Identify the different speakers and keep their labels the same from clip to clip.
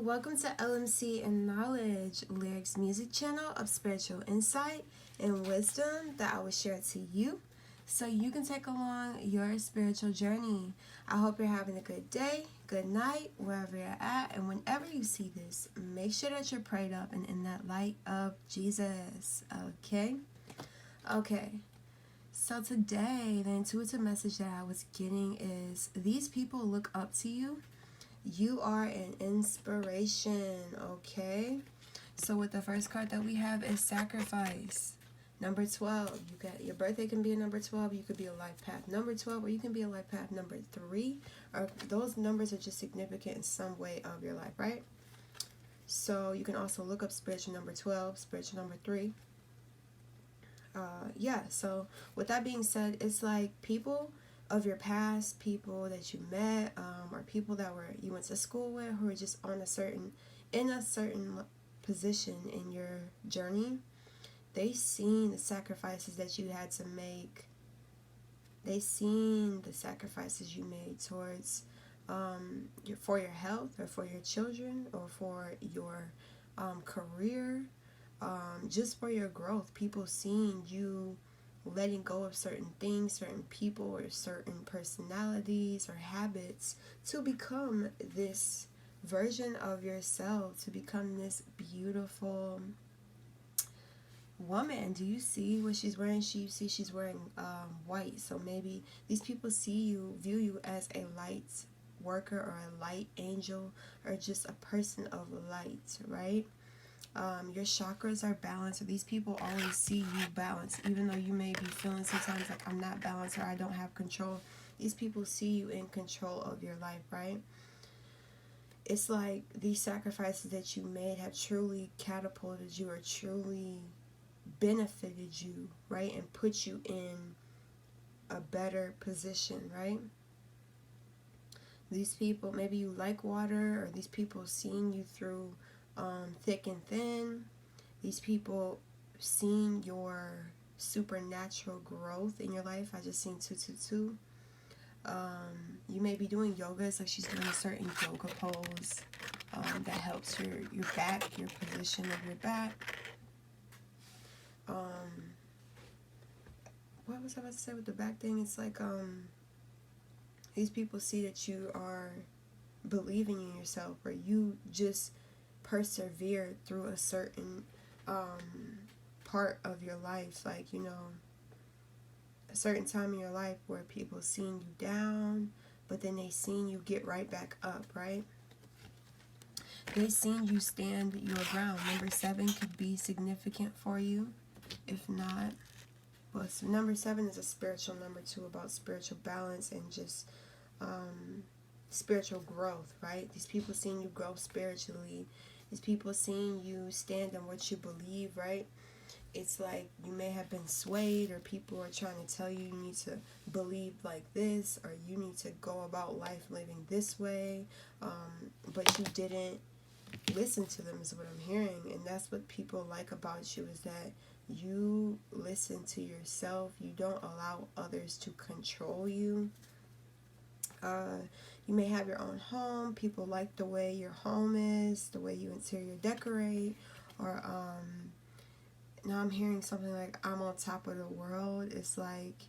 Speaker 1: Welcome to LMC and Knowledge, Lyrics Music Channel of spiritual insight and wisdom that I will share to you so you can take along your spiritual journey. I hope you're having a good day, good night, wherever you're at, and whenever you see this, make sure that you're prayed up and in that light of Jesus. Okay? Okay. So today, the intuitive message that I was getting is these people look up to you. You are an inspiration, okay? So with the first card that we have is sacrifice. Number 12. You got your birthday can be a number 12. You could be a life path number 12, or you can be a life path number 3. Or those numbers are just significant in some way of your life, right? So you can also look up spiritual number 12, spiritual number 3. So with that being said, it's like people of your past, people that you met, or people that you went to school with, who are just in a certain position in your journey. They seen the sacrifices that you had to make. They seen the sacrifices you made towards for your health, or for your children, or for your career, just for your growth. People seeing you letting go of certain things, certain people, or certain personalities or habits to become this version of yourself, to become this beautiful woman. Do you see what she's wearing? She's wearing white. So maybe these people view you as a light worker, or a light angel, or just a person of light, right? Your chakras are balanced. So these people always see you balanced, even though you may be feeling sometimes like I'm not balanced or I don't have control. These people see you in control of your life, right? It's like these sacrifices that you made have truly catapulted you, or truly benefited you, right? And put you in a better position, right? These people, maybe you like water, or these people seeing you through thick and thin. These people seeing your supernatural growth in your life. I just seen 222. You may be doing yoga. It's like she's doing a certain yoga pose that helps your back, your position of your back. What was I about to say with the back thing? It's like these people see that you are believing in yourself, or you just persevere through a certain part of your life, like, a certain time in your life where people seeing you down, but then they seen you get right back up, right? They seen you stand your ground. Number 7 could be significant for you. If not, well, so number 7 is a spiritual number 2, about spiritual balance and just spiritual growth, right? These people seeing you grow spiritually. These people seeing you stand on what you believe, right? It's like you may have been swayed, or people are trying to tell you need to believe like this, or you need to go about life living this way, but you didn't listen to them, is what I'm hearing. And that's what people like about you, is that you listen to yourself. You don't allow others to control you. You may have your own home. People like the way your home is, the way you interior decorate, or now I'm hearing something like I'm on top of the world. It's like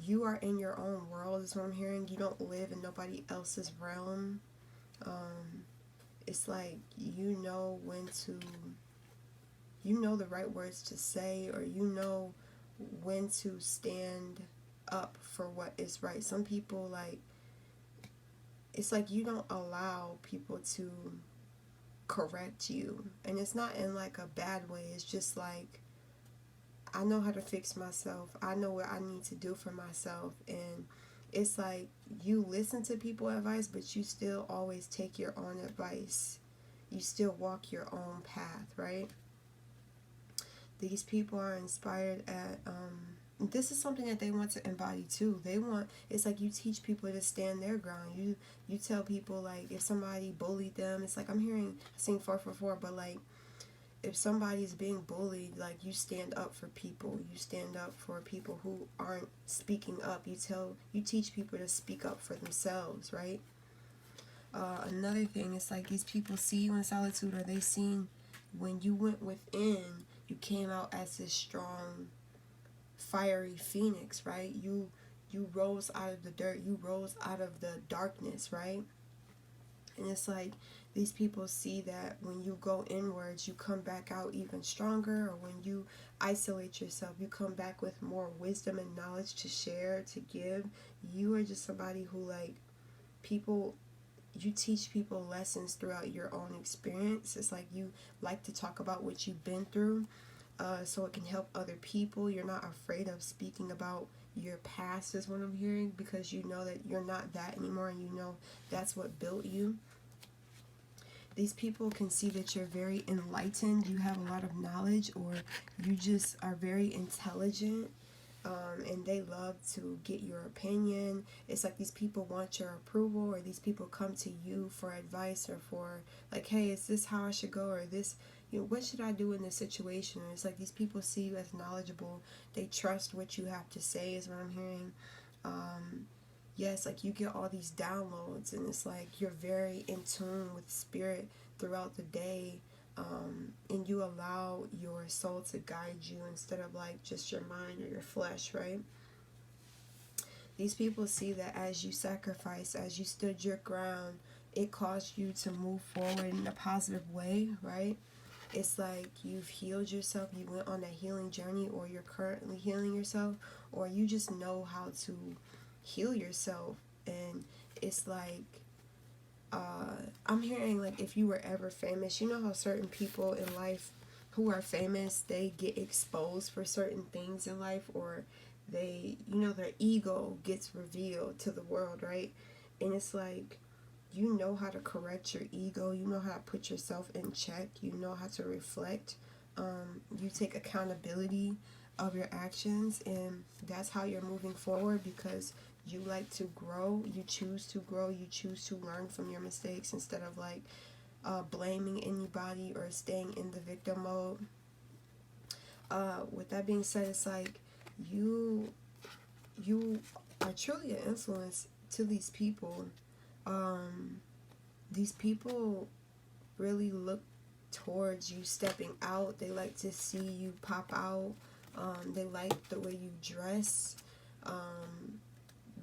Speaker 1: you are in your own world, is what I'm hearing. You don't live in nobody else's realm. It's like you know the right words to say, or you know when to stand up for what is right. Some people, like, it's like you don't allow people to correct you, and it's not in like a bad way. It's just like, I know how to fix myself. I know what I need to do for myself. And it's like you listen to people's advice, but you still always take your own advice. You still walk your own path, right? These people are inspired at this is something that they want to embody too. It's like you teach people to stand their ground. You tell people, like, if somebody bullied them, it's like I sing 444, but like, if somebody's being bullied, like, you stand up for people. You stand up for people who aren't speaking up. You teach people to speak up for themselves, right? Another thing, it's like these people see you in solitude, or they seen when you went within, you came out as this strong, fiery phoenix, right? You rose out of the dirt, you rose out of the darkness, right? And it's like these people see that when you go inwards, you come back out even stronger, or when you isolate yourself, you come back with more wisdom and knowledge to share, to give. You are just somebody who, like, people, you teach people lessons throughout your own experience. It's like you like to talk about what you've been through, so it can help other people. You're not afraid of speaking about your past, is what I'm hearing, because you know that you're not that anymore, and you know that's what built you. These people can see that you're very enlightened, you have a lot of knowledge, or you just are very intelligent, and they love to get your opinion. It's like these people want your approval, or these people come to you for advice, or for, like, hey, is this how I should go, or this, what should I do in this situation? And it's like these people see you as knowledgeable. They trust what you have to say, is what I'm hearing. Yes, like you get all these downloads, and it's like you're very in tune with spirit throughout the day, and you allow your soul to guide you instead of like just your mind or your flesh, right? These people see that as you sacrifice, as you stood your ground, it caused you to move forward in a positive way, right? It's like you've healed yourself, you went on a healing journey, or you're currently healing yourself, or you just know how to heal yourself. And it's like, I'm hearing, like, if you were ever famous, you know how certain people in life who are famous, they get exposed for certain things in life, or they, their ego gets revealed to the world, right? And it's like, you know how to correct your ego, you know how to put yourself in check, you know how to reflect, you take accountability of your actions, and that's how you're moving forward, because you like to grow, you choose to grow, you choose to learn from your mistakes instead of like blaming anybody or staying in the victim mode. With that being said, it's like you you are truly an influence to these people. These people really look towards you stepping out. They like to see you pop out. They like the way you dress.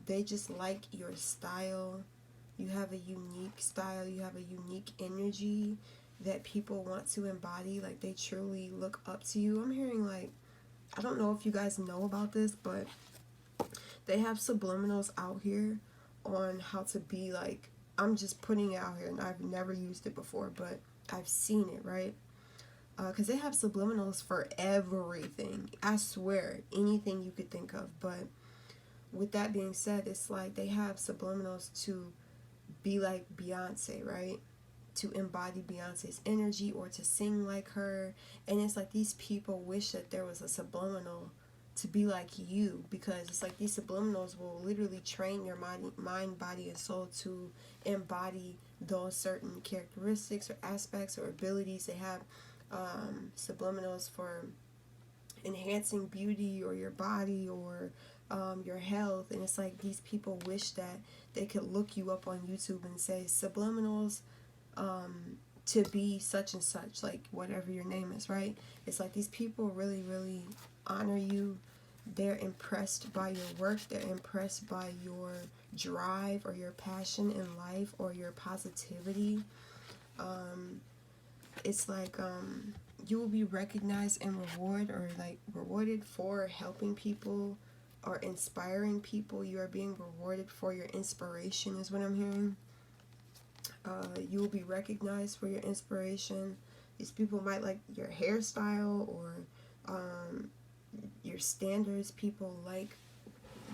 Speaker 1: They just like your style. You have a unique style. You have a unique energy that people want to embody. Like, they truly look up to you. I'm hearing, like, I don't know if you guys know about this, but they have subliminals out here on how to be like, I'm just putting it out here, and I've never used it before, but I've seen it, right? Because they have subliminals for everything. I swear, anything you could think of. But with that being said, it's like they have subliminals to be like Beyonce, right? To embody Beyonce's energy, or to sing like her. And it's like these people wish that there was a subliminal to be like you, because it's like these subliminals will literally train your mind, body, and soul to embody those certain characteristics or aspects or abilities. They have subliminals for enhancing beauty, or your body, or your health. And it's like these people wish that they could look you up on YouTube and say subliminals to be such and such, like whatever your name is, right? It's like these people really, really honor you. They're impressed by your work. They're impressed by your drive, or your passion in life, or your positivity. It's like you will be recognized and rewarded for helping people or inspiring people. You are being rewarded for your inspiration, is what I'm hearing. You will be recognized for your inspiration. These people might like your hairstyle, or your standards. People like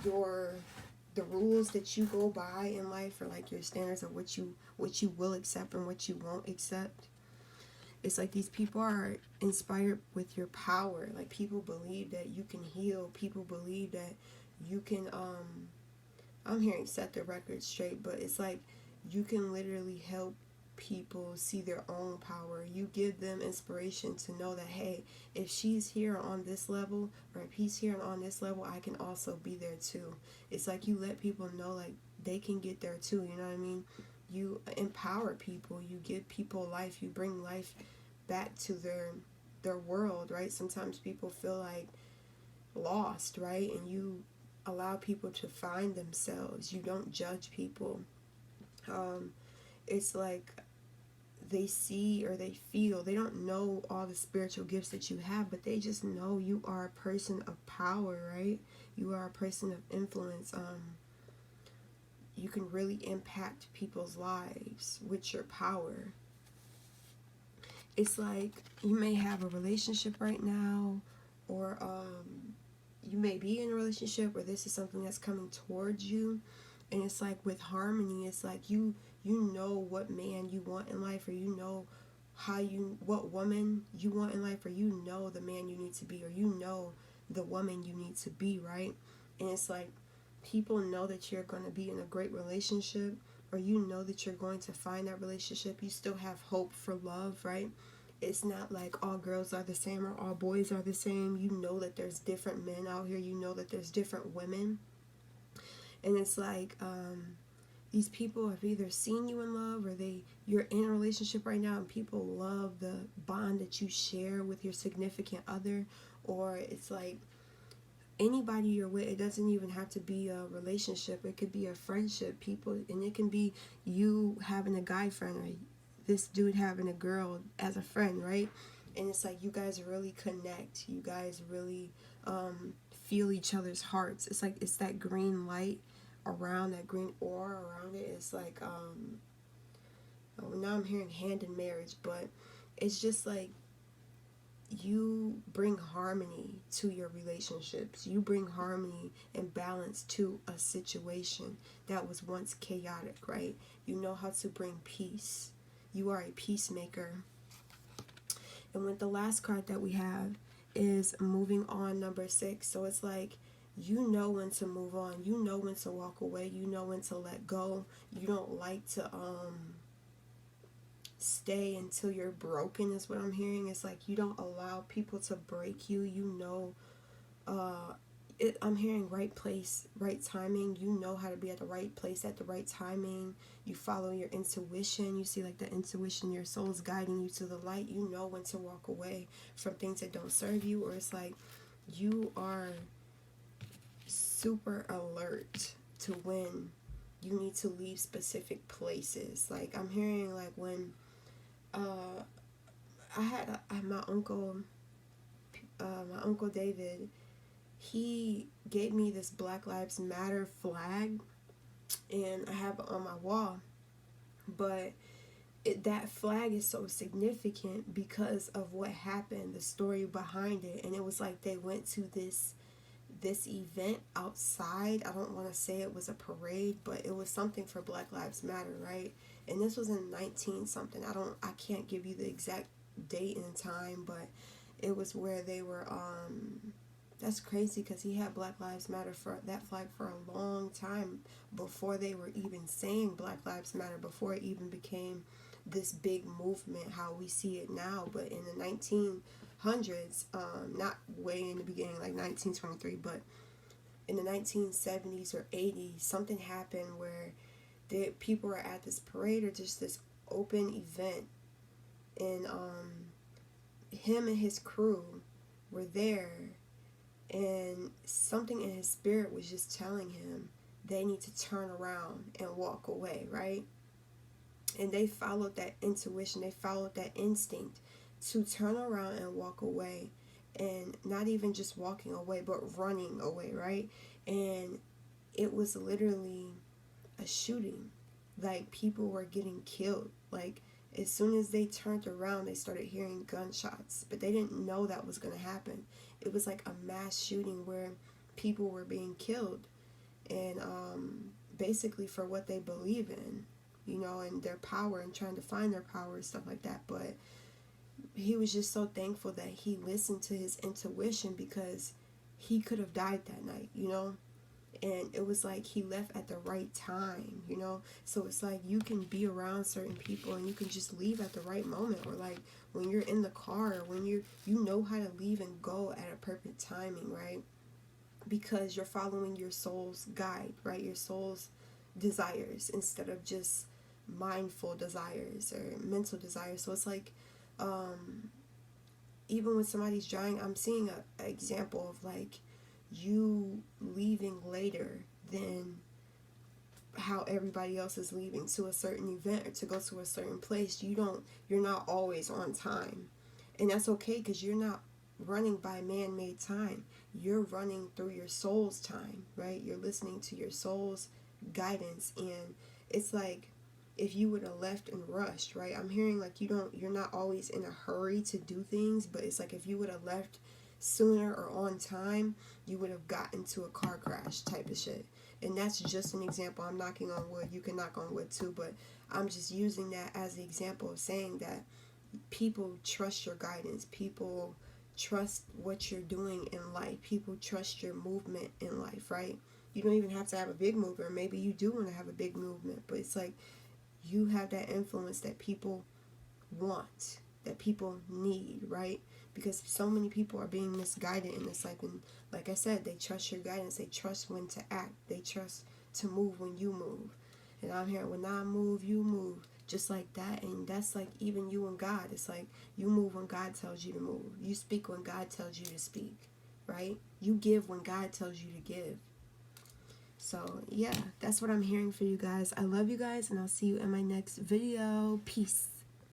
Speaker 1: the rules that you go by in life, or like your standards of what you will accept and what you won't accept. It's like these people are inspired with your power. Like, people believe that you can heal. People believe that you can I'm hearing set the record straight, but it's like you can literally help people see their own power. You give them inspiration to know that, hey, if she's here on this level, or if he's here on this level, I can also be there too. It's like you let people know, like, they can get there too, you know what I mean? You empower people, you give people life, you bring life back to their world, right? Sometimes people feel like lost, right? And you allow people to find themselves. You don't judge people. It's like they see or they feel, they don't know all the spiritual gifts that you have, but they just know you are a person of power, right? You are a person of influence. You can really impact people's lives with your power. It's like you may have a relationship right now, or you may be in a relationship, or this is something that's coming towards you, and it's like with harmony, it's like you know what man you want in life, or you know what woman you want in life, or you know the man you need to be, or you know the woman you need to be, right? And it's like people know that you're going to be in a great relationship, or you know that you're going to find that relationship. You still have hope for love, right? It's not like all girls are the same or all boys are the same. You know that there's different men out here. You know that there's different women. And it's like these people have either seen you in love, or you're in a relationship right now and people love the bond that you share with your significant other. Or it's like anybody you're with, it doesn't even have to be a relationship. It could be a friendship, people, and it can be you having a guy friend, or this dude having a girl as a friend, right? And it's like you guys really connect. You guys really feel each other's hearts. It's like it's that green light around, that green aura around it. It's like now I'm hearing hand in marriage, but it's just like you bring harmony to your relationships. You bring harmony and balance to a situation that was once chaotic, right? You know how to bring peace. You are a peacemaker. And with the last card that we have is moving on, number 6. So it's like you know when to move on. You know when to walk away. You know when to let go. You don't like to stay until you're broken, is what I'm hearing. It's like you don't allow people to break you. You know, I'm hearing right place, right timing. You know how to be at the right place at the right timing. You follow your intuition. You see like the intuition, your soul's guiding you to the light. You know when to walk away from things that don't serve you. Or it's like you are super alert to when you need to leave specific places. Like I'm hearing like when I had my uncle David. He gave me this Black Lives Matter flag, and I have it on my wall. But that flag is so significant because of what happened, the story behind it. And it was like they went to this event outside. I don't want to say it was a parade, but it was something for Black Lives Matter, right? And this was in 19 something. I can't give you the exact date and time, but it was where they were that's crazy because he had Black Lives Matter for that flag for a long time before they were even saying Black Lives Matter, before it even became this big movement how we see it now. But in the 1900s, not way in the beginning like 1923, but in the 1970s or 80s, something happened where people were at this parade or just this open event, and him and his crew were there, and something in his spirit was just telling him they need to turn around and walk away, right? And they followed that intuition, they followed that instinct to turn around and walk away, and not even just walking away but running away, right? And it was literally a shooting. Like people were getting killed. Like as soon as they turned around, they started hearing gunshots, but they didn't know that was going to happen. It was like a mass shooting where people were being killed, and basically for what they believe in, you know, and their power and trying to find their power and stuff like that. But he was just so thankful that he listened to his intuition, because he could have died that night, you know. And it was like he left at the right time, you know. So it's like you can be around certain people and you can just leave at the right moment, or like when you're in the car, or when you know how to leave and go at a perfect timing, right? Because you're following your soul's guide, right? Your soul's desires, instead of just mindful desires or mental desires. So it's like, even when somebody's drawing, I'm seeing an example of like you leaving later than how everybody else is leaving to a certain event or to go to a certain place. You're not always on time, and that's okay, because you're not running by man-made time. You're running through your soul's time, right? You're listening to your soul's guidance. And it's like, if you would have left and rushed, right? I'm hearing like you're not always in a hurry to do things, but it's like if you would have left sooner or on time, you would have gotten to a car crash type of shit. And that's just an example. I'm knocking on wood. You can knock on wood too, but I'm just using that as the example of saying that people trust your guidance. People trust what you're doing in life. People trust your movement in life, right? You don't even have to have a big movement. Maybe you do want to have a big movement, but it's like you have that influence that people want, that people need, right? Because so many people are being misguided in this life. And like I said, they trust your guidance. They trust when to act. They trust to move when you move. And I'm here, when I move, you move. Just like that. And that's like even you and God. It's like you move when God tells you to move. You speak when God tells you to speak, right? You give when God tells you to give. So yeah, that's what I'm hearing for you guys. I love you guys, and I'll see you in my next video. Peace.